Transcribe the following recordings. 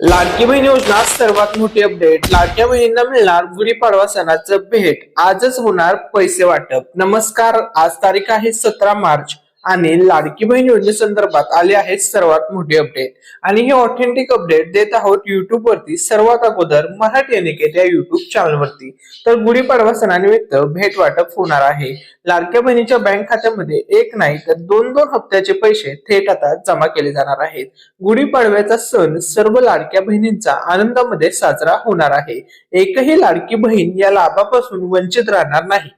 लाडकी बहीण योजना सर्वात मोठी अपडेट. लाडक्या बहिणींना मिळणार गुढीपाडवा सणाचं भेट. आजच होणार पैसे वाटप. नमस्कार, आज तारीख आहे 17 मार्च आणि लाडकी बहीण योजनेसंदर्भात आले आहे सर्वात मोठी अपडेट. आणि ही ऑथेंटिक अपडेट देत आहोत युट्यूब वरती सर्वात अगोदर मराठी अनिकेत या युट्यूब चॅनल वरती. तर गुढीपाडवा सणानिमित्त भेट वाटप होणार आहे. लाडक्या बहिणीच्या बँक खात्यामध्ये एक नाही तर दोन दोन हप्त्याचे पैसे थेट आता जमा केले जाणार आहेत. गुढीपाडव्याचा सण सर्व लाडक्या बहिणींचा आनंदामध्ये साजरा होणार आहे. एकही लाडकी बहीण या लाभापासून वंचित राहणार नाही.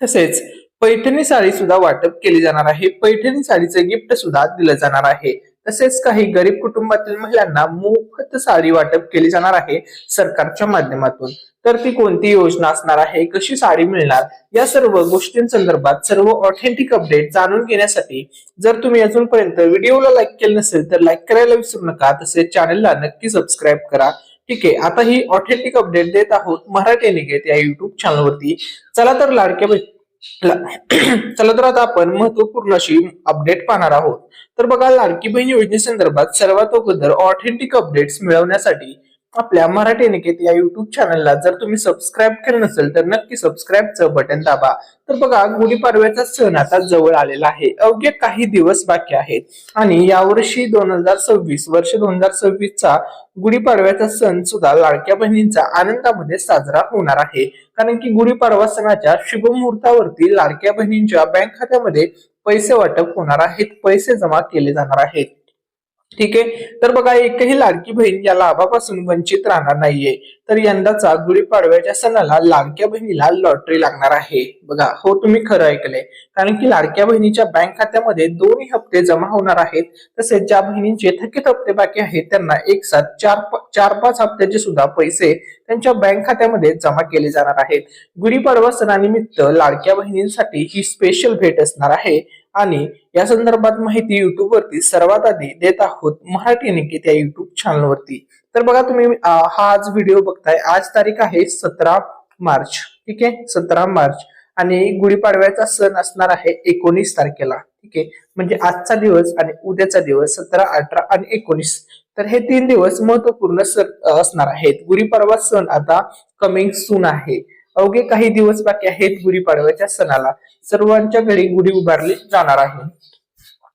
तसेच पैठणी साडी सुद्धा वाटप केली जाणार आहे. पैठणी साडीचं गिफ्ट सुद्धा दिलं जाणार आहे. तसेच काही गरीब कुटुंबातील महिलांना मोफत साडी वाटप केली जाणार आहे सरकारच्या माध्यमातून. तर ती कोणती योजना असणार आहे, कशी साडी मिळणार, या सर्व गोष्टींसंदर्भात सर्व ऑथेंटिक अपडेट जाणून घेण्यासाठी जर तुम्ही अजूनपर्यंत व्हिडिओला लाईक केलं नसेल तर लाईक करायला विसरू नका. तसेच चॅनलला नक्की सबस्क्राईब करा. ठीक आहे, आता ही ऑथेंटिक अपडेट देत आहोत मराठी अनिकेत या युट्यूब चॅनलवरती. चला तर लाडक्या चला तर आता आपण महत्वपूर्ण अशी अपडेट पाहणार आहोत. तर बघा, लाडकी बहीण योजनेसंदर्भात सर्वात अगोदर ऑथेंटिक अपडेट्स मिळवण्यासाठी आपल्या मराठी अनिकेत या युट्यूब चॅनलला जर तुम्ही सबस्क्राईब केलं नसेल तर नक्की सबस्क्राईबचं बटन दाबा. तर बघा, गुढीपाडव्याचा सण आता जवळ आलेला आहे. अवघे काही दिवस बाकी आहेत आणि यावर्षी 2026 चा गुढीपाडव्याचा सण सुद्धा लाडक्या बहिणींचा आनंदामध्ये साजरा होणार आहे. कारण की गुढीपाडवा सणाच्या शुभ मुहूर्तावरती लाडक्या बहिणींच्या बँक खात्यामध्ये पैसे वाटप होणार आहेत, पैसे जमा केले जाणार आहेत. ठीक आहे, तर बघा, एकही लाडकी बहीण या लाभापासून वंचित राहणार नाहीये. तर यंदाचा गुढीपाडव्याच्या सणाला लाडक्या बहिणीला लॉटरी लागणार आहे. बघा, हो, तुम्ही खरं ऐकलंय. कारण की लाडक्या बहिणीच्या बँक खात्यामध्ये दोन्ही हप्ते जमा होणार आहेत. तसेच ज्या बहिणींचे थकीत हप्ते बाकी आहेत त्यांना एक साथ चार पाच हप्त्याचे सुद्धा पैसे त्यांच्या बँक खात्यामध्ये जमा केले जाणार आहेत. गुढीपाडवा सणानिमित्त लाडक्या बहिणींसाठी ही स्पेशल भेट असणार आहे आणि या संदर्भात माहिती युट्यूब वरती सर्वात आधी देत आहोत मराठी अनिकेत या युट्यूब चॅनल वरती. तर बघा, तुम्ही हा आज व्हिडिओ बघताय. आज तारीख आहे 17 मार्च. ठीक आहे, 17 मार्च आणि गुढीपाडव्याचा सण असणार आहे 19 तारखेला. ठीक आहे, म्हणजे आजचा दिवस आणि उद्याचा दिवस 17, 18 आणि 19. तर हे 3 दिवस महत्वपूर्ण असणार आहेत. गुढीपाडवा सण आता कमिंग सून आहे. अवघे काही दिवस बाकी आहेत गुढीपाडव्याच्या सणाला. सर्वांच्या घरी गुढी उभारली जाणार आहे.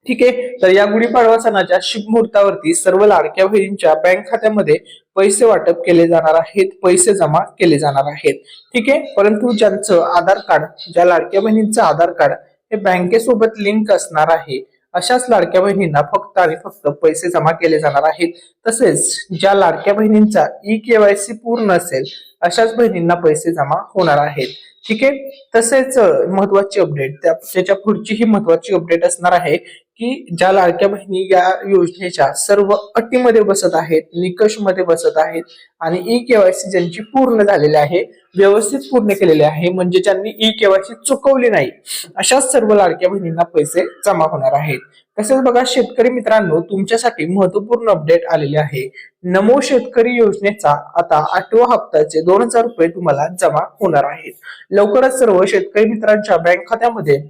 ठीक आहे, तर या गुढीपाडवा सणाच्या शुभ मुहूर्तावरती सर्व लाडक्या बहिणींच्या बँक खात्यामध्ये पैसे वाटप केले जाणार आहेत, पैसे जमा केले जाणार आहेत. ठीक आहे, परंतु ज्यांचं आधार कार्ड, ज्या लाडक्या बहिणींचं आधार कार्ड हे बँकेसोबत लिंक असणार आहे अशाच लाडक्या बहिणींना फक्त आणि फक्त पैसे जमा केले जाणार आहेत. तसेच ज्या लाडक्या बहिणींचा KYC पूर्ण असेल अशाच बहिणींना पैसे जमा होणार आहेत. ठीक आहे, तसेच महत्वाची अपडेट, त्याच्या पुढची ही महत्वाची अपडेट असणार आहे की ज्या लाडक्या बहिणी या योजनेच्या सर्व अटीमध्ये बसत आहेत, निकष मध्ये बसत आहेत आणि KYC ज्यांची पूर्ण झालेली आहे, व्यवस्थित पूर्ण केलेले आहे, म्हणजे ज्यांनी KYC चुकवली नाही, अशाच सर्व लाडक्या बहिणींना पैसे जमा होणार आहेत. तसेच बघा शेतकरी मित्रांनो, तुमच्यासाठी महत्वपूर्ण अपडेट आलेले आहे. नमो शेतकरी योजनेचा आता 8वा हप्त्याचे 2000 रुपये तुम्हाला जमा होणार आहेत. लवकरच सर्व शेतकरी मित्रांच्या बँक खात्यामध्ये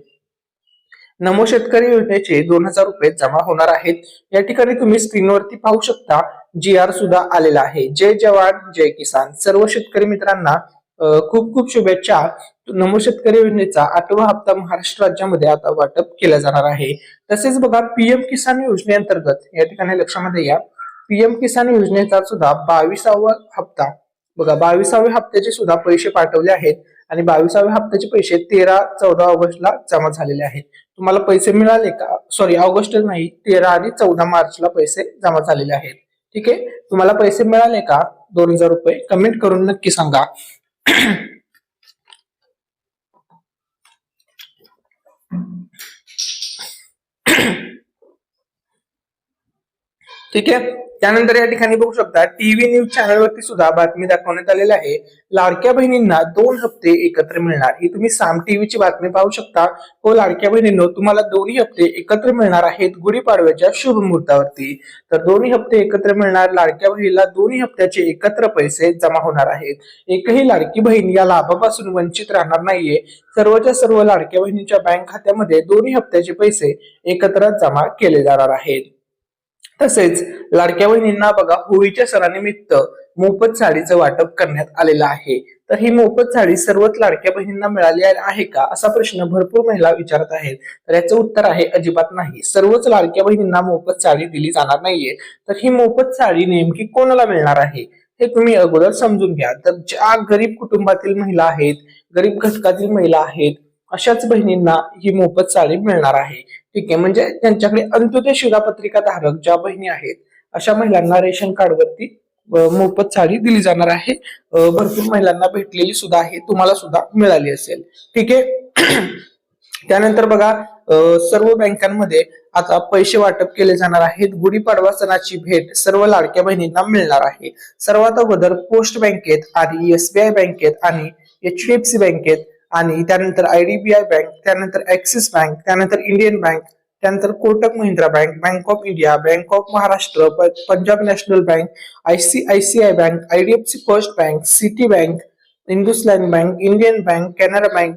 नमो शेतकरी योजनेचे 2000 रुपये जमा होणार आहेत. या ठिकाणी तुम्ही स्क्रीनवरती पाहू शकता GR सुद्धा आलेला आहे. जय जवान जय किसान. सर्व शेतकरी मित्रांना खूप खूप शुभेच्छा. नमो शेतकरी योजनेचा 8वा हप्ता महाराष्ट्र राज्यामध्ये आता वाटप केला जाणार आहे. तसेच बघा, PM किसान योजनेअंतर्गत या ठिकाणी लक्षामध्ये या, PM किसान योजनेचा सुद्धा 22वा हप्ता, बघा 22व्या हप्त्याचे सुद्धा पैसे पाठवले आहेत आणि 22व्या हप्त्याचे पैसे 13-14 ऑगस्टला जमा झालेले आहेत. तुम्हाला पैसे मिळाले का? सॉरी, ऑगस्ट नाही, 13 आणि 14 मार्चला पैसे जमा झालेले आहेत. ठीक आहे, तुम्हाला पैसे मिळाले का 2000 रुपये? कमेंट करून नक्की सांगा. ठीक आहे, त्यानंतर या ठिकाणी बघू शकता टीव्ही न्यूज चॅनलवरती सुद्धा बातमी दाखवण्यात आलेली आहे. लाडक्या बहिणींना 2 हप्ते एकत्र मिळणार. ही तुम्ही साम टीव्हीची बातमी पाहू शकता. हो लाडक्या बहिणींनो, तुम्हाला दोन्ही हप्ते एकत्र मिळणार आहेत गुढीपाडव्याच्या शुभ मुहूर्तावरती. तर दोन्ही हप्ते एकत्र मिळणार. लाडक्या बहिणीला दोन्ही हप्त्याचे एकत्र पैसे जमा होणार आहेत. एकही लाडकी बहीण या लाभापासून वंचित राहणार नाहीये. सर्वच्या सर्व लाडक्या बहिणींच्या बँक खात्यामध्ये दोन्ही हप्त्याचे पैसे एकत्र जमा केले जाणार आहेत. तसेच लाडक्या बहिणींना बघा होळीच्या सणानिमित्त मोफत साडीचं वाटप करण्यात आलेलं आहे. तर ही मोफत साडी सर्वच लाडक्या बहिणींना मिळाली आहे का असा प्रश्न भरपूर महिला विचारत आहेत. तर याचं उत्तर आहे अजिबात नाही. सर्वच लाडक्या बहिणींना मोफत साडी दिली जाणार नाहीये. तर ही मोफत साडी नेमकी कोणाला मिळणार आहे हे तुम्ही अगोदर समजून घ्या. तर ज्या गरीब कुटुंबातील महिला आहेत, गरीब घटकातील महिला आहेत, अशाच बहिणींना ही मोफत साडी मिळणार आहे. ठीक आहे, म्हणजे त्यांच्याकडे अंत्योदय शिधापत्रिका धारक ज्या बहिणी आहेत अशा महिलांना रेशन कार्ड वरती मोफत साडी दिली जाणार आहे. भरपूर महिलांना भेटलेली सुद्धा आहे, तुम्हाला सुद्धा मिळाली असेल. ठीक आहे. त्यानंतर बघा सर्व बँकांमध्ये आता पैसे वाटप केले जाणार आहेत. गुढीपाडवा सणाची भेट सर्व लाडक्या बहिणींना मिळणार आहे. सर्वात अगोदर पोस्ट बँकेत आणि SBI बँकेत आणि HDFC बँकेत आणि त्यानंतर IDBI बँक, त्यानंतर ऍक्सिस बँक, त्यानंतर इंडियन बँक, त्यानंतर Kotak Mahindra bank, bank of India, bank of Maharashtra, Punjab national bank, ICICI bank, IDFC first bank, Citi bank, IndusInd bank, Indian bank, Canara bank